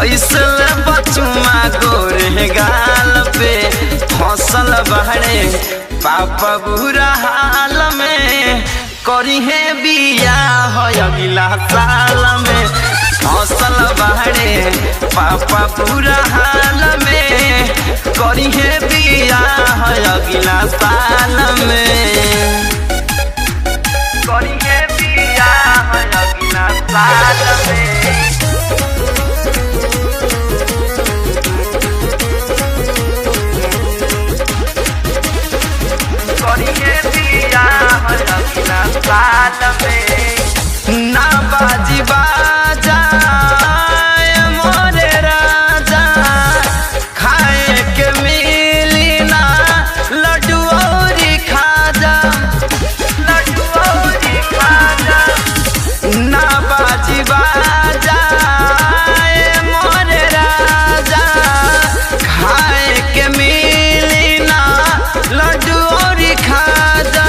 कैसे बचुमा गोरे गाल पे फसल बहरे पापा बुरा हाल में करी है बिया हो अगला साल में फसल बहरे पापा बुरा हाल में करी है बिया हो अगला साल में करी है बिया हो अगला साल में साल में ना बाजी बाजा मोरे राजा खाए के मिली ना लड्डू और खाजा लड्डू और खाजा ना बाजी बाजा मोरे राजा खाए के मिली ना लड्डू और खाजा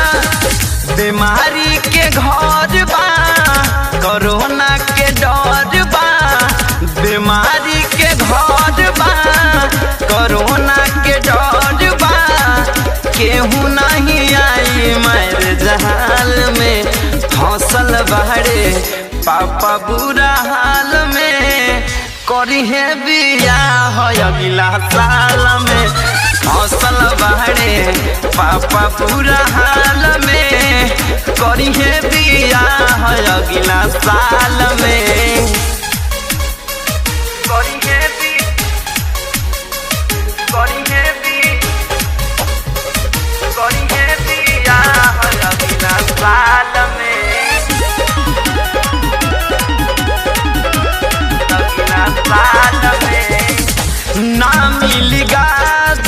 बीमारी के घर बा कोरोना के डर बा बीमारी के घर बा कोरोना के डर बा केहू नहीं आई मर जहाल में फसल बहरे पापा बुरा हाल में करी है बिया हो अगला साल में फसल बहरे पापा पूरा हाल में करी है बिया हो अगला साल में करी है बिया हो अगला साल में अगला साल में ना मिलेगा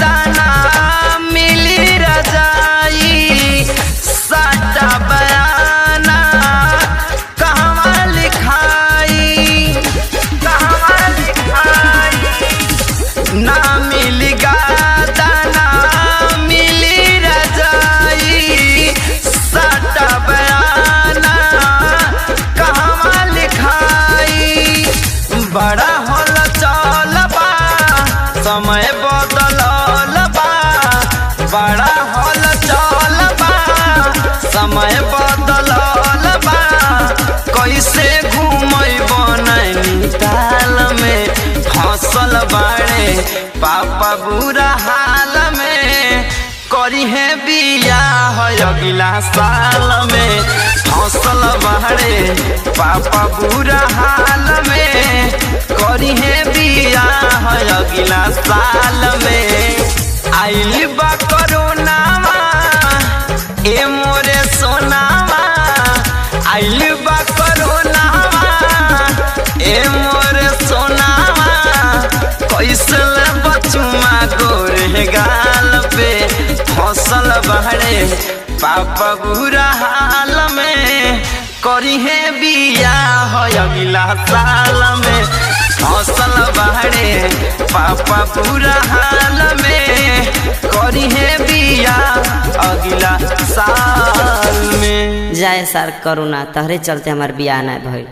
दाना मिली रजाई साटा बयाना कहवा लिखाई ना मिलेगा दाना मिली रजाई साटा बयाना कहवा लिखाई बड़ा होल चल बा समय बदलल बा बड़ा होल चल बा समय बदलल बा कैसे घूमब नैनीताल में फसल बाड़े पापा बुरा हाल में करी है बिया हो अगला साल में फसल बाड़े पापा बुरा हाल में करी है बिया हो अगला साल में आइल बा कोरोनावा ए मोरे सोनावा आइल बा कोरोनावा ए मोरे सोनावा कैसे बचुमा गोरे गाल पे फसल बहरे पापा बुरा हाल में करी है बिया हो अगला साल में फसल बहरे पापा पूरा हाल में करी है बिया अगला साल में जाए सर करुणा तहरे चलते हमार बियाह ना भइल।